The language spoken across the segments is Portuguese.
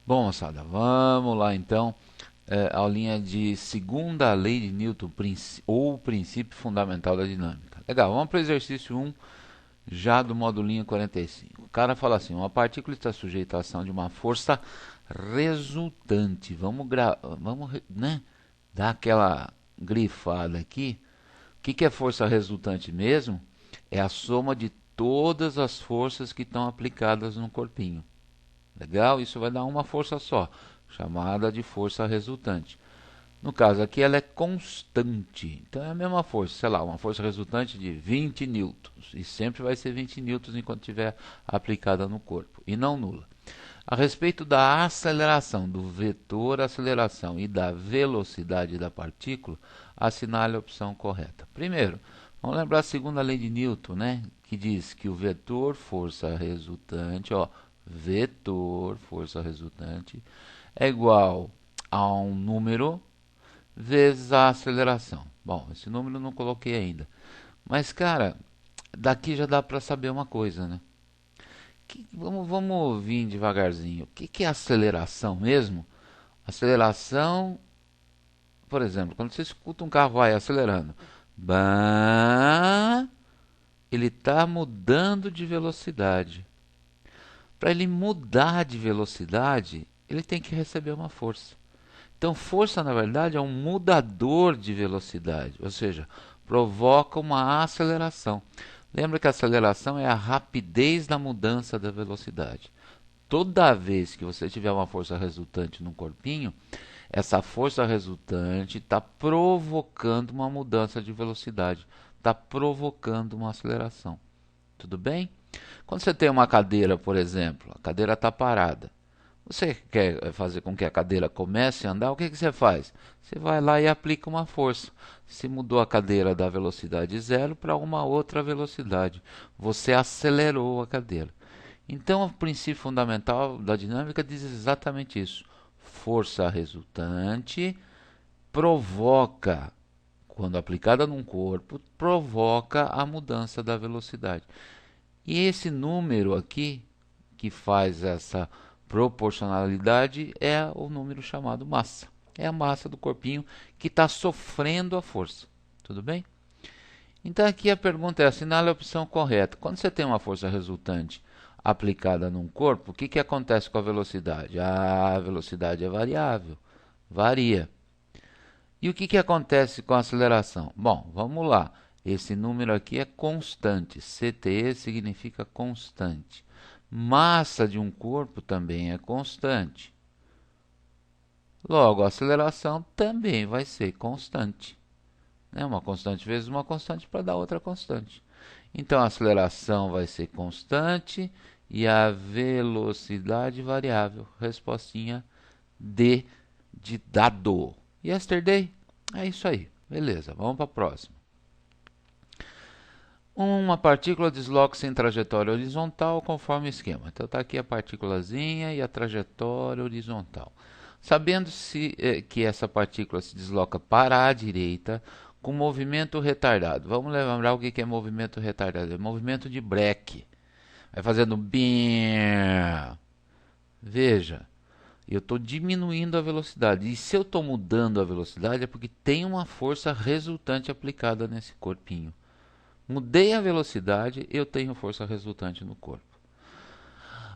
Bom, moçada, vamos lá então. Aulinha de segunda lei de Newton, ou princípio fundamental da dinâmica. Legal, vamos para o exercício 1, já do modulinho 45. O cara fala assim: uma partícula está sujeita à ação de uma força resultante. Vamos, dar aquela grifada aqui. O que é força resultante mesmo? É a soma de todas as forças que estão aplicadas no corpinho. Legal? Isso vai dar uma força só, chamada de força resultante. No caso aqui, ela é constante. Então é a mesma força, sei lá, uma força resultante de 20 newtons. E sempre vai ser 20 newtons enquanto estiver aplicada no corpo, e não nula. A respeito da aceleração, do vetor aceleração e da velocidade da partícula, assinale a opção correta. Primeiro, vamos lembrar a segunda lei de Newton, né? Que diz que o vetor força resultante, ó, vetor força resultante é igual a um número vezes a aceleração. Bom, esse número eu não coloquei ainda. Mas, cara, daqui já dá para saber uma coisa, né? Vamos vir devagarzinho. O que é aceleração mesmo? Aceleração, por exemplo, quando você escuta um carro vai acelerando, bah, ele está mudando de velocidade. Para ele mudar de velocidade, ele tem que receber uma força. Então, força, na verdade, é um mudador de velocidade, ou seja, provoca uma aceleração. Lembra que a aceleração é a rapidez da mudança da velocidade. Toda vez que você tiver uma força resultante no corpinho, essa força resultante está provocando uma mudança de velocidade, está provocando uma aceleração. Tudo bem? Quando você tem uma cadeira, por exemplo, a cadeira está parada. Você quer fazer com que a cadeira comece a andar, o que você faz? Você vai lá e aplica uma força. Se mudou a cadeira da velocidade zero para uma outra velocidade, você acelerou a cadeira. Então, o princípio fundamental da dinâmica diz exatamente isso. Força resultante provoca, quando aplicada num corpo, provoca a mudança da velocidade. E esse número aqui, que faz essa proporcionalidade, é o número chamado massa. É a massa do corpinho que está sofrendo a força. Tudo bem? Então aqui a pergunta é: assinale a opção correta. Quando você tem uma força resultante aplicada num corpo, o que acontece com a velocidade? A velocidade é variável, varia. E o que acontece com a aceleração? Bom, vamos lá. Esse número aqui é constante. CTE significa constante. Massa de um corpo também é constante. Logo, a aceleração também vai ser constante. Né? Uma constante vezes uma constante para dar outra constante. Então, a aceleração vai ser constante e a velocidade variável. Respostinha D de dado. Yesterday? É isso aí. Beleza, vamos para a próxima. Uma partícula desloca-se em trajetória horizontal conforme o esquema. Então está aqui a partículazinha e a trajetória horizontal. Sabendo-se que essa partícula se desloca para a direita com movimento retardado. Vamos lembrar o que é movimento retardado. É movimento de breque. Vai fazendo bim. Veja, eu estou diminuindo a velocidade. E se eu estou mudando a velocidade é porque tem uma força resultante aplicada nesse corpinho. Mudei a velocidade, eu tenho força resultante no corpo.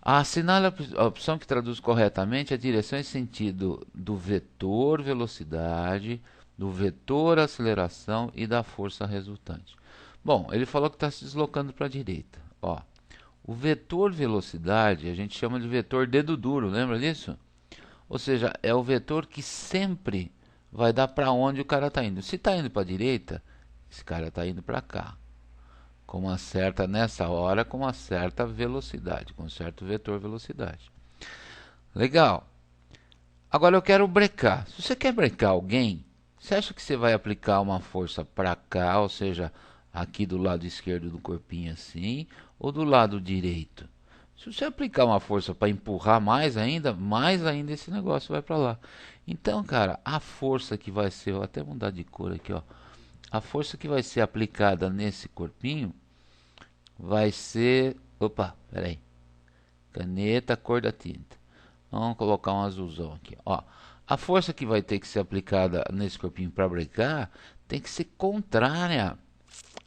Assinale a opção que traduz corretamente a direção e sentido do vetor velocidade, do vetor aceleração e da força resultante. Bom, ele falou que está se deslocando para a direita. Ó, o vetor velocidade a gente chama de vetor dedo duro, lembra disso? Ou seja, é o vetor que sempre vai dar para onde o cara está indo. Se está indo para a direita, esse cara está indo para cá. Com uma certa, nessa hora, com uma certa velocidade, com um certo vetor velocidade. Legal. Agora eu quero brecar. Se você quer brecar alguém, você acha que você vai aplicar uma força para cá, ou seja, aqui do lado esquerdo do corpinho assim, ou do lado direito? Se você aplicar uma força para empurrar mais ainda esse negócio vai para lá. Então, cara, a força que vai ser, vou até mudar de cor aqui, ó. A força que vai ser aplicada nesse corpinho vai ser, opa, peraí, caneta, cor da tinta. Vamos colocar um azulzão aqui, ó. A força que vai ter que ser aplicada nesse corpinho para brecar tem que ser contrária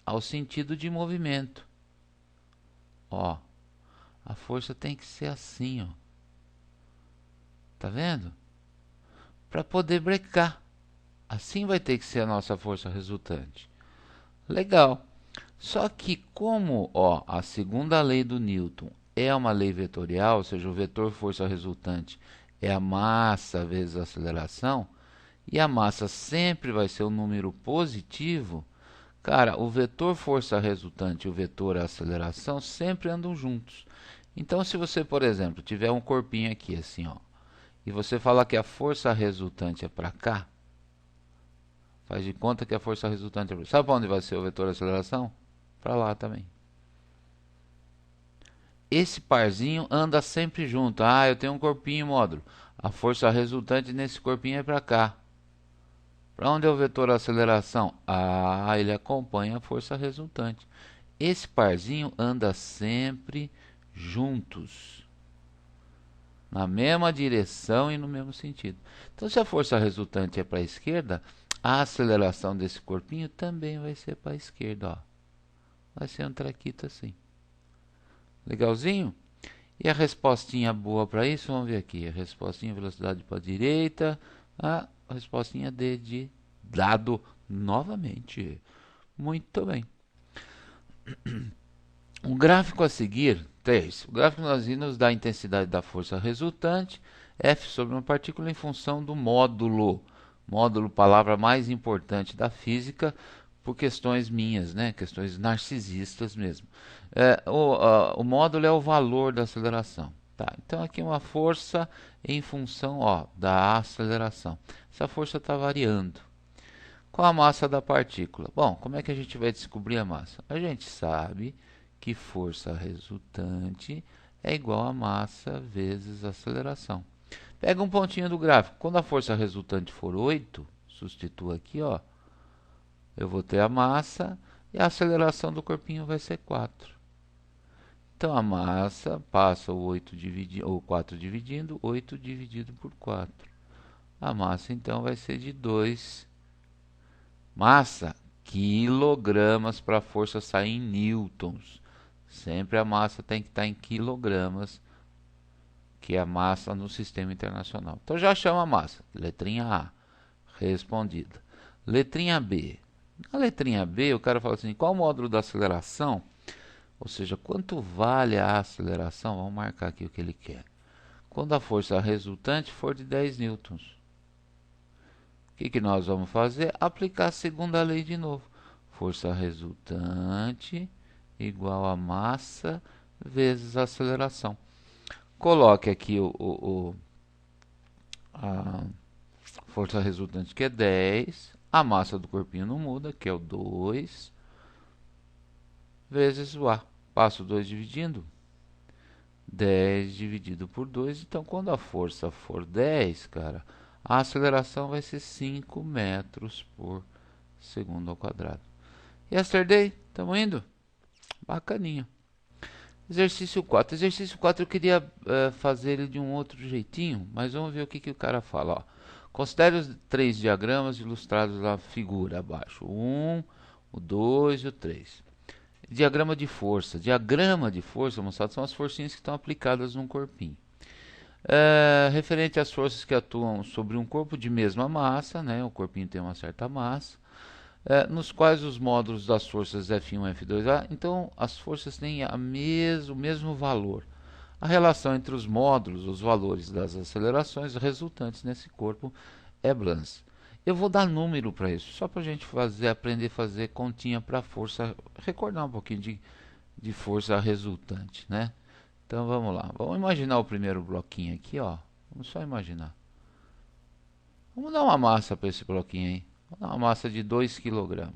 ao sentido de movimento. Ó, a força tem que ser assim, ó. Tá vendo? Para poder brecar. Assim vai ter que ser a nossa força resultante. Legal. Só que como, ó, a segunda lei do Newton é uma lei vetorial, ou seja, o vetor força resultante é a massa vezes a aceleração, e a massa sempre vai ser um número positivo, cara, o vetor força resultante e o vetor aceleração sempre andam juntos. Então, se você, por exemplo, tiver um corpinho aqui assim, ó, e você falar que a força resultante é para cá, faz de conta que a força resultante é para cá. Sabe para onde vai ser o vetor aceleração? Para lá também. Esse parzinho anda sempre junto. Ah, eu tenho um corpinho módulo. A força resultante nesse corpinho é para cá. Para onde é o vetor aceleração? Ah, ele acompanha a força resultante. Esse parzinho anda sempre juntos, na mesma direção e no mesmo sentido. Então, se a força resultante é para a esquerda, a aceleração desse corpinho também vai ser para a esquerda. Ó. Vai ser um traquito assim. Legalzinho? E a respostinha boa para isso, vamos ver aqui. A respostinha velocidade para a direita. A respostinha D de dado novamente. Muito bem. O gráfico a seguir, 3. O gráfico nos dá a intensidade da força resultante, F sobre uma partícula em função do módulo. Módulo, palavra mais importante da física, por questões minhas, né? Questões narcisistas mesmo. O módulo é o valor da aceleração. Tá? Então aqui uma força em função da aceleração. Essa força está variando. Qual a massa da partícula? Bom, como é que a gente vai descobrir a massa? A gente sabe que força resultante é igual a massa vezes aceleração. Pega um pontinho do gráfico. Quando a força resultante for 8, substitua aqui, ó, eu vou ter a massa e a aceleração do corpinho vai ser 4. Então a massa passa o 4 dividindo, 8 dividido por 4. A massa então vai ser de 2. Massa, quilogramas para a força sair em newtons. Sempre a massa tem que estar em quilogramas, que é a massa no sistema internacional. Então já chama a massa. Letrinha A, respondida. Letrinha B. Na letrinha B, o cara fala assim, qual o módulo da aceleração? Ou seja, quanto vale a aceleração? Vamos marcar aqui o que ele quer. Quando a força resultante for de 10 newtons. O que nós vamos fazer? Aplicar a segunda lei de novo. Força resultante igual a massa vezes a aceleração. Coloque aqui a força resultante, que é 10. A massa do corpinho não muda, que é o 2. Vezes o A. Passo 2 dividindo. 10 dividido por 2. Então, quando a força for 10, cara, a aceleração vai ser 5 metros por segundo ao quadrado. Yesterday, estamos indo? Bacaninha. Exercício 4. Exercício 4 eu queria fazer ele de um outro jeitinho, mas vamos ver o que o cara fala. Ó. Considere os 3 diagramas ilustrados na figura abaixo. O 1, o 2 e o 3. Diagrama de força. Diagrama de força, moçada, são as forcinhas que estão aplicadas num corpinho. Referente às forças que atuam sobre um corpo de mesma massa, né, o corpinho tem uma certa massa, nos quais os módulos das forças F1 e F2, então as forças têm o mesmo valor. A relação entre os módulos, os valores das acelerações resultantes nesse corpo é Blans. Eu vou dar número para isso, só para a gente aprender a fazer continha para força, recordar um pouquinho de força resultante, né? Então vamos lá, vamos imaginar o primeiro bloquinho aqui, ó. Vamos só imaginar. Vamos dar uma massa para esse bloquinho aí. Vamos dar uma massa de 2 kg.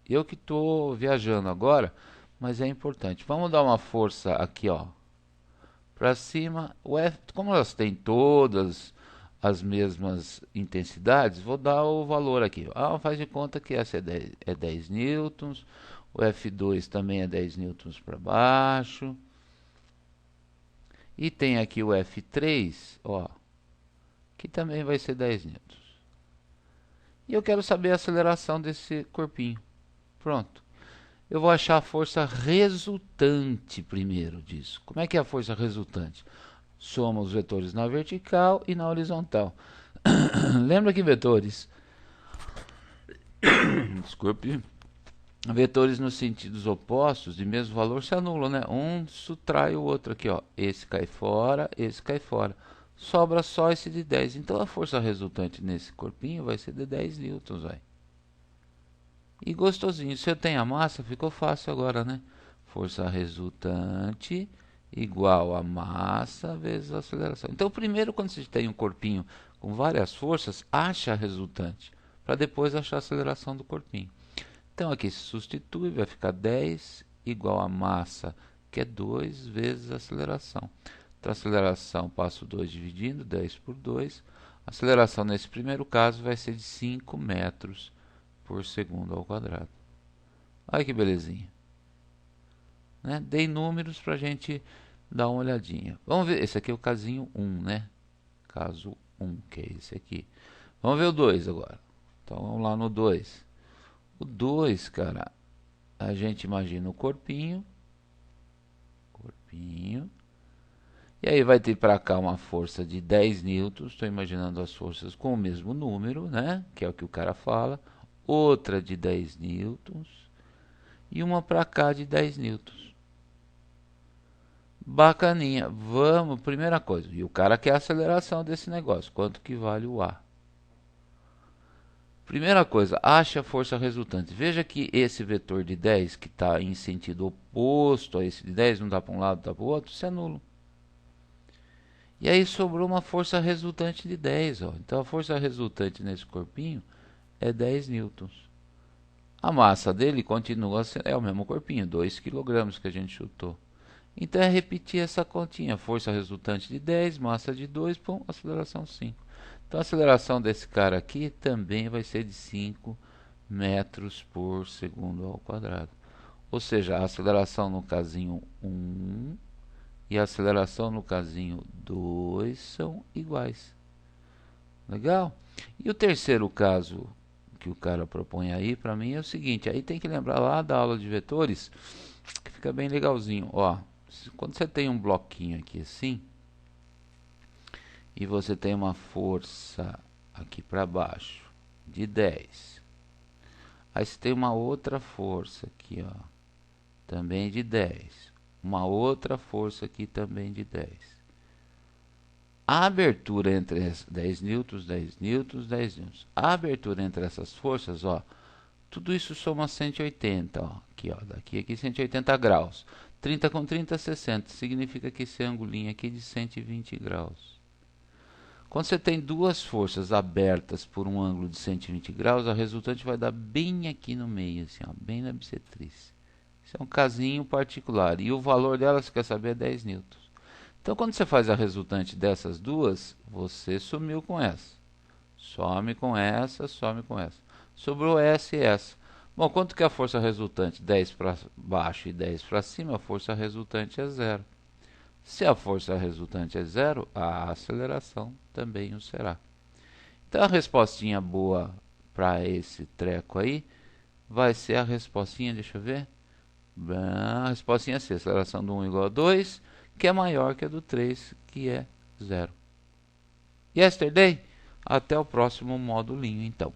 Eu que estou viajando agora, mas é importante. Vamos dar uma força aqui, ó, para cima. Como elas têm todas as mesmas intensidades, vou dar o valor aqui. Faz de conta que essa é 10 newtons. O F2 também é 10 newtons para baixo. E tem aqui o F3, ó, que também vai ser 10 newtons. E eu quero saber a aceleração desse corpinho. Pronto. Eu vou achar a força resultante primeiro disso. Como é que é a força resultante? Soma os vetores na vertical e na horizontal. Lembra que vetores, desculpe, vetores nos sentidos opostos de mesmo valor se anulam, né? Um subtrai o outro aqui, ó. Esse cai fora, esse cai fora. Sobra só esse de 10. Então a força resultante nesse corpinho vai ser de 10 newtons, vai. E gostosinho. Se eu tenho a massa, ficou fácil agora, né? Força resultante igual a massa vezes a aceleração. Então, primeiro, quando você tem um corpinho com várias forças, acha a resultante, para depois achar a aceleração do corpinho. Então, aqui se substitui, vai ficar 10 igual a massa, que é 2 vezes a aceleração. Então, a aceleração, passo 2 dividindo, 10 por 2. A aceleração, nesse primeiro caso, vai ser de 5 metros por segundo ao quadrado. Olha que belezinha. Né? Dei números para a gente dar uma olhadinha. Vamos ver, esse aqui é o casinho 1, né? Caso 1, que é esse aqui. Vamos ver o 2 agora. Então vamos lá no 2. O 2, cara, a gente imagina o corpinho. E aí vai ter para cá uma força de 10 newtons. Estou imaginando as forças com o mesmo número, né? Que é o que o cara fala. Outra de 10 newtons. E uma para cá de 10 newtons. Bacaninha. Vamos, primeira coisa. E o cara quer a aceleração desse negócio. Quanto que vale o A? Primeira coisa, ache a força resultante. Veja que esse vetor de 10, que está em sentido oposto a esse de 10, não dá para um lado, dá para o outro, se anula. E aí sobrou uma força resultante de 10. Ó. Então a força resultante nesse corpinho é 10 newtons. A massa dele continua, é o mesmo corpinho, 2 kg que a gente chutou. Então é repetir essa continha. Força resultante de 10, massa de 2, pum, aceleração 5. Então a aceleração desse cara aqui também vai ser de 5 metros por segundo ao quadrado. Ou seja, a aceleração no casinho 1 e a aceleração no casinho 2 são iguais. Legal? E o terceiro caso que o cara propõe aí para mim é o seguinte, aí tem que lembrar lá da aula de vetores, que fica bem legalzinho. Ó, quando você tem um bloquinho aqui assim, e você tem uma força aqui para baixo de 10, aí você tem uma outra força aqui, ó, também de 10, uma outra força aqui também de 10. A abertura entre 10 newtons, 10 newtons, 10 newtons. A abertura entre essas forças, ó, tudo isso soma 180, ó, aqui, ó, daqui aqui 180 graus. 30 com 30, 60. Significa que esse angulinho aqui é de 120 graus. Quando você tem duas forças abertas por um ângulo de 120 graus, a resultante vai dar bem aqui no meio, assim, ó, bem na bissetriz. Isso é um casinho particular. E o valor dela, você quer saber, é 10 newtons. Então, quando você faz a resultante dessas duas, você sumiu com essa. Some com essa, some com essa. Sobrou essa e essa. Bom, quanto que é a força resultante? 10 para baixo e 10 para cima, a força resultante é zero. Se a força resultante é zero, a aceleração também o será. Então, a respostinha boa para esse treco aí vai ser a respostinha, deixa eu ver. A respostinha C, aceleração do 1 igual a 2, que é maior que a do 3, que é 0. Yesterday? Até o próximo modulinho, então.